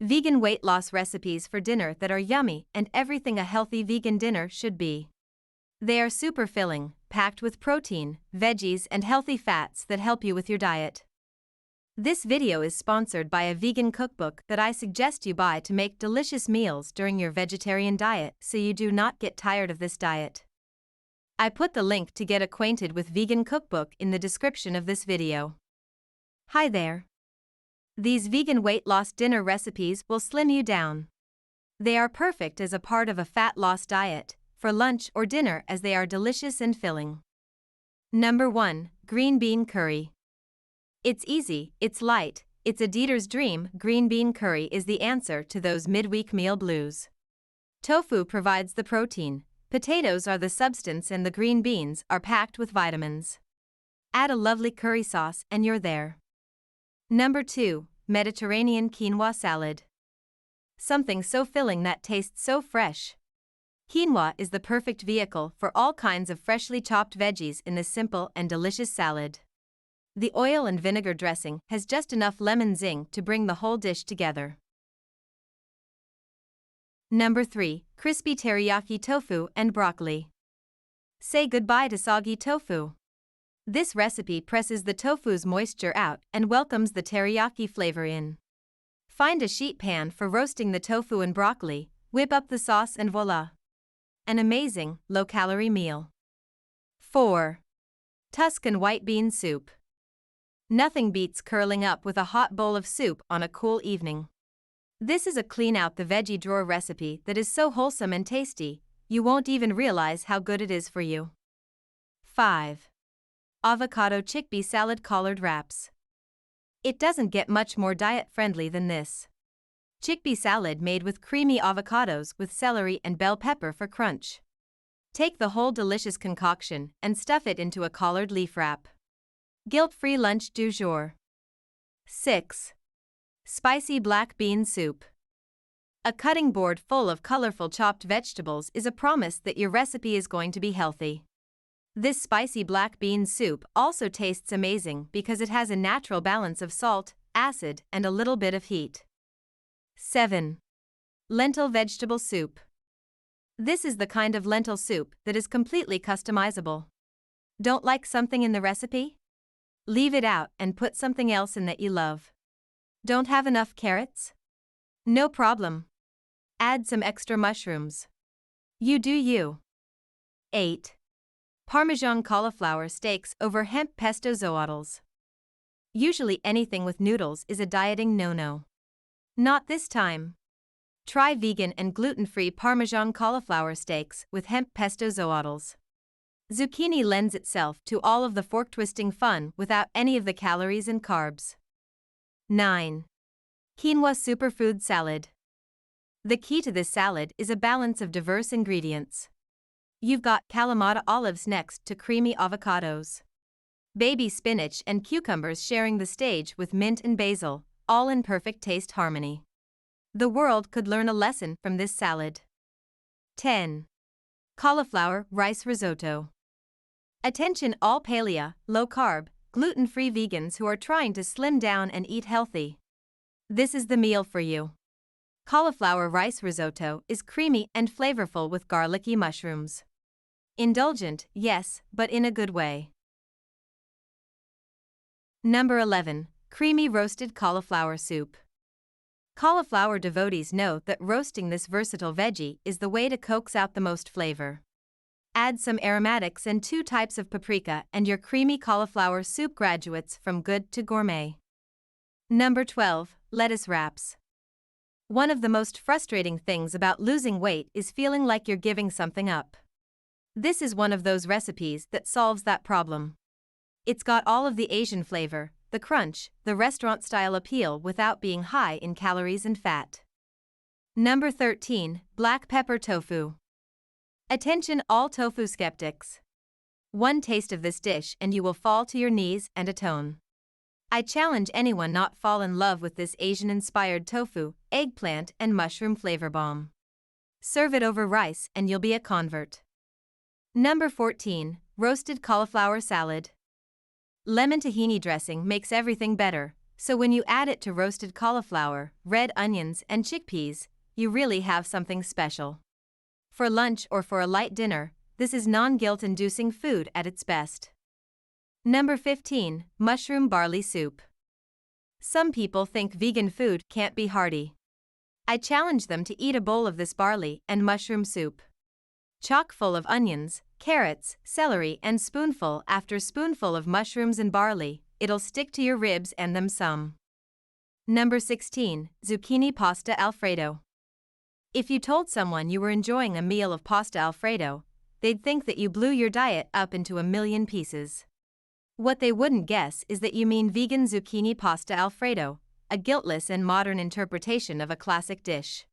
Vegan weight loss recipes for dinner that are yummy and everything a healthy vegan dinner should be. They are super filling, packed with protein, veggies, and healthy fats that help you with your diet. This video is sponsored by a vegan cookbook that I suggest you buy to make delicious meals during your vegetarian diet so you do not get tired of this diet. I put the link to get acquainted with Vegan Cookbook in the description of this video. Hi there. These vegan weight loss dinner recipes will slim you down. They are perfect as a part of a fat loss diet, for lunch or dinner as they are delicious and filling. Number 1. Green Bean Curry. It's easy, it's light, it's a eater's dream. Green bean curry is the answer to those midweek meal blues. Tofu provides the protein, potatoes are the substance, and the green beans are packed with vitamins. Add a lovely curry sauce and you're there. Number 2. Mediterranean Quinoa Salad. Something so filling that tastes so fresh. Quinoa is the perfect vehicle for all kinds of freshly chopped veggies in this simple and delicious salad. The oil and vinegar dressing has just enough lemon zing to bring the whole dish together. Number 3. Crispy teriyaki tofu and broccoli. Say goodbye to soggy tofu. This recipe presses the tofu's moisture out and welcomes the teriyaki flavor in. Find a sheet pan for roasting the tofu and broccoli, whip up the sauce, and voila! An amazing, low-calorie meal. 4. Tuscan white bean soup. Nothing beats curling up with a hot bowl of soup on a cool evening. This is a clean-out-the-veggie drawer recipe that is so wholesome and tasty, you won't even realize how good it is for you. 5. Avocado chickpea salad collard wraps. It doesn't get much more diet-friendly than this. Chickpea salad made with creamy avocados with celery and bell pepper for crunch. Take the whole delicious concoction and stuff it into a collard leaf wrap. Guilt-free lunch du jour. 6. Spicy black bean soup. A cutting board full of colorful chopped vegetables is a promise that your recipe is going to be healthy. This spicy black bean soup also tastes amazing because it has a natural balance of salt, acid, and a little bit of heat. 7. Lentil vegetable soup. This is the kind of lentil soup that is completely customizable. Don't like something in the recipe? Leave it out and put something else in that you love. Don't have enough carrots? No problem. Add some extra mushrooms. You do you. 8. Parmesan cauliflower steaks over hemp pesto zoodles. Usually anything with noodles is a dieting no-no. Not this time. Try vegan and gluten-free Parmesan cauliflower steaks with hemp pesto zoodles. Zucchini lends itself to all of the fork-twisting fun without any of the calories and carbs. 9. Quinoa superfood salad. The key to this salad is a balance of diverse ingredients. You've got Kalamata olives next to creamy avocados. Baby spinach and cucumbers sharing the stage with mint and basil, all in perfect taste harmony. The world could learn a lesson from this salad. 10. Cauliflower rice risotto. Attention all paleo, low-carb, gluten-free vegans who are trying to slim down and eat healthy. This is the meal for you. Cauliflower rice risotto is creamy and flavorful with garlicky mushrooms. Indulgent, yes, but in a good way. Number 11. Creamy roasted cauliflower soup. Cauliflower devotees know that roasting this versatile veggie is the way to coax out the most flavor. Add some aromatics and 2 types of paprika and your creamy cauliflower soup graduates from good to gourmet. Number 12. Lettuce wraps. One of the most frustrating things about losing weight is feeling like you're giving something up. This is one of those recipes that solves that problem. It's got all of the Asian flavor, the crunch, the restaurant-style appeal without being high in calories and fat. Number 13. Black pepper tofu. Attention all tofu skeptics. One taste of this dish and you will fall to your knees and atone. I challenge anyone not fall in love with this Asian-inspired tofu, eggplant, and mushroom flavor bomb. Serve it over rice and you'll be a convert. Number 14. Roasted cauliflower salad. Lemon tahini dressing makes everything better, So when you add it to roasted cauliflower, red onions, and chickpeas, you really have something special. For lunch or for a light dinner, this is non-guilt-inducing food at its best. Number 15. Mushroom Barley Soup. Some people think vegan food can't be hearty. I challenge them to eat a bowl of this barley and mushroom soup. Chock full of onions, carrots, celery, and spoonful after spoonful of mushrooms and barley, it'll stick to your ribs and them some. Number 16. Zucchini Pasta Alfredo. If you told someone you were enjoying a meal of pasta Alfredo, they'd think that you blew your diet up into a million pieces. What they wouldn't guess is that you mean vegan zucchini pasta Alfredo, a guiltless and modern interpretation of a classic dish.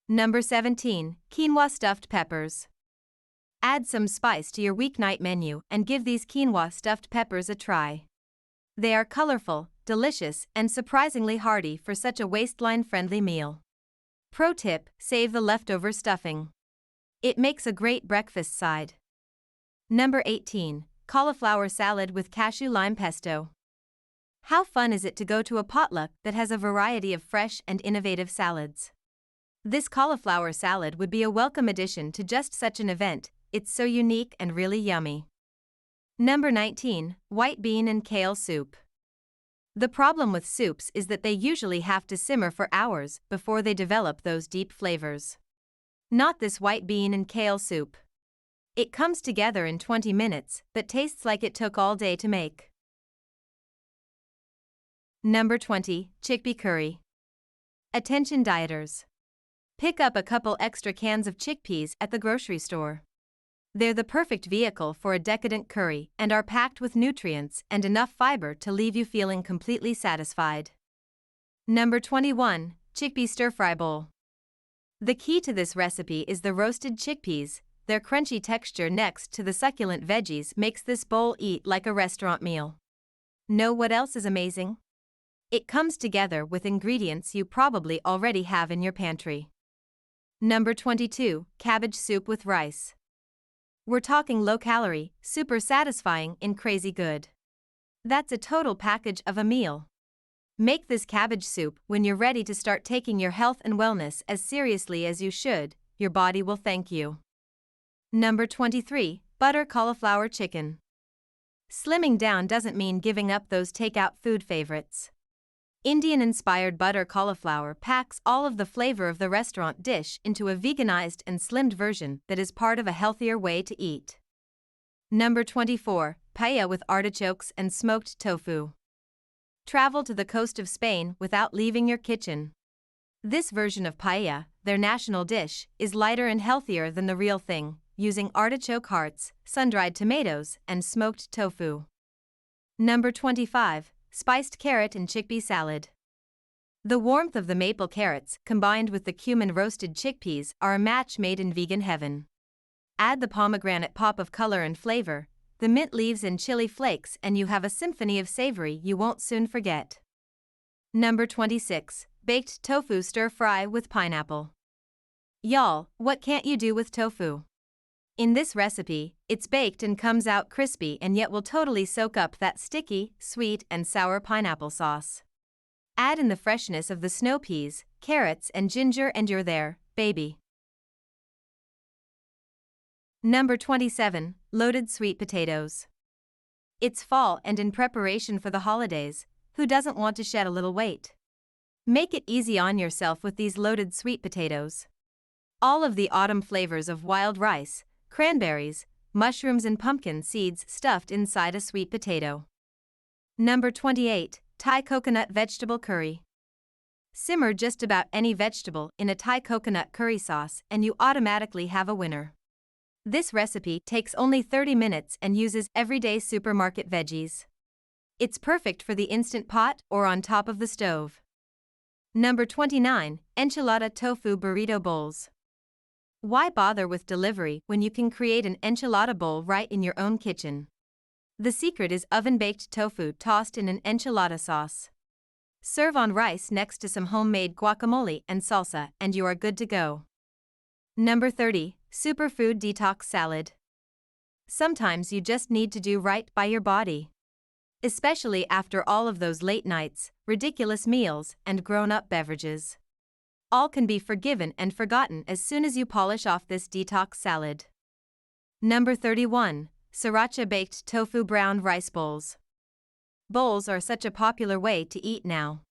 Number 17. Quinoa Stuffed Peppers. Add some spice to your weeknight menu and give these quinoa stuffed peppers a try. They are colorful, delicious, and surprisingly hearty for such a waistline-friendly meal. Pro tip: save the leftover stuffing. It makes a great breakfast side. Number 18. Cauliflower Salad with Cashew Lime Pesto. How fun is it to go to a potluck that has a variety of fresh and innovative salads? This cauliflower salad would be a welcome addition to just such an event, it's so unique and really yummy. Number 19. White Bean and Kale Soup. The problem with soups is that they usually have to simmer for hours before they develop those deep flavors. Not this white bean and kale soup. It comes together in 20 minutes, but tastes like it took all day to make. Number 20. Chickpea Curry. Attention dieters. Pick up a couple extra cans of chickpeas at the grocery store. They're the perfect vehicle for a decadent curry and are packed with nutrients and enough fiber to leave you feeling completely satisfied. Number 21. Chickpea Stir-Fry Bowl. The key to this recipe is the roasted chickpeas. Their crunchy texture next to the succulent veggies makes this bowl eat like a restaurant meal. Know what else is amazing? It comes together with ingredients you probably already have in your pantry. Number 22. Cabbage Soup with Rice. We're talking low-calorie, super satisfying, and crazy good. That's a total package of a meal. Make this cabbage soup when you're ready to start taking your health and wellness as seriously as you should. Your body will thank you. Number 23. Butter Cauliflower Chicken. Slimming down doesn't mean giving up those takeout food favorites. Indian-inspired butter cauliflower packs all of the flavor of the restaurant dish into a veganized and slimmed version that is part of a healthier way to eat. Number 24. Paella with artichokes and smoked tofu. Travel to the coast of Spain without leaving your kitchen. This version of paella, their national dish, is lighter and healthier than the real thing, using artichoke hearts, sun-dried tomatoes, and smoked tofu. Number 25. Spiced Carrot and Chickpea Salad. The warmth of the maple carrots combined with the cumin roasted chickpeas are a match made in vegan heaven. Add the pomegranate pop of color and flavor, the mint leaves and chili flakes, and you have a symphony of savory you won't soon forget. Number 26. Baked Tofu Stir-Fry with Pineapple. Y'all, what can't you do with tofu? In this recipe, it's baked and comes out crispy and yet will totally soak up that sticky, sweet, and sour pineapple sauce. Add in the freshness of the snow peas, carrots, and ginger and you're there, baby. Number 27. Loaded Sweet Potatoes. It's fall and in preparation for the holidays, who doesn't want to shed a little weight? Make it easy on yourself with these loaded sweet potatoes. All of the autumn flavors of wild rice, cranberries, mushrooms, and pumpkin seeds stuffed inside a sweet potato. Number 28. Thai Coconut Vegetable Curry. Simmer just about any vegetable in a Thai coconut curry sauce and you automatically have a winner. This recipe takes only 30 minutes and uses everyday supermarket veggies. It's perfect for the Instant Pot or on top of the stove. Number 29. Enchilada Tofu Burrito Bowls. Why bother with delivery when you can create an enchilada bowl right in your own kitchen? The secret is oven-baked tofu tossed in an enchilada sauce. Serve on rice next to some homemade guacamole and salsa and you are good to go. Number 30. Superfood Detox Salad. Sometimes you just need to do right by your body. especially after all of those late nights, ridiculous meals, and grown-up beverages. All can be forgiven and forgotten as soon as you polish off this detox salad. Number 31. Sriracha Baked Tofu Brown Rice Bowls. Bowls are such a popular way to eat now.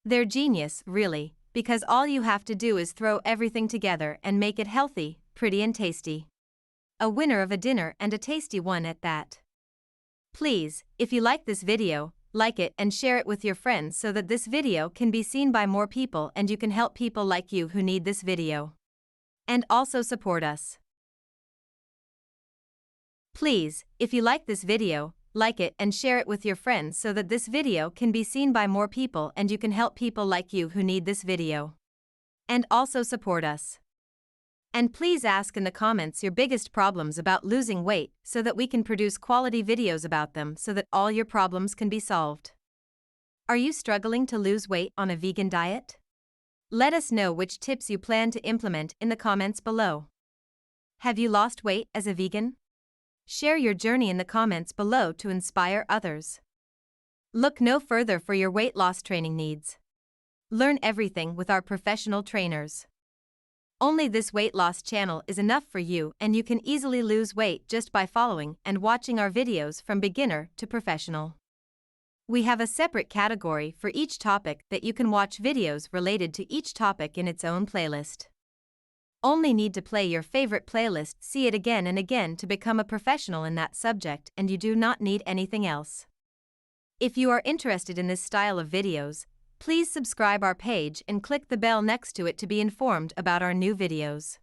They're genius, really, because all you have to do is throw everything together and make it healthy, pretty and tasty. A winner of a dinner, and a tasty one at that. Please, if you like this video, like it and share it with your friends so that this video can be seen by more people and you can help people like you who need this video. And also support us. Please, if you like this video, like it and share it with your friends so that this video can be seen by more people and you can help people like you who need this video. And also support us. And please ask in the comments your biggest problems about losing weight so that we can produce quality videos about them so that all your problems can be solved. Are you struggling to lose weight on a vegan diet? Let us know which tips you plan to implement in the comments below. Have you lost weight as a vegan? Share your journey in the comments below to inspire others. Look no further for your weight loss training needs. Learn everything with our professional trainers. Only this weight loss channel is enough for you, and you can easily lose weight just by following and watching our videos from beginner to professional. We have a separate category for each topic that you can watch videos related to each topic in its own playlist. Only need to play your favorite playlist, see it again and again to become a professional in that subject, and you do not need anything else. If you are interested in this style of videos, please subscribe our page and click the bell next to it to be informed about our new videos.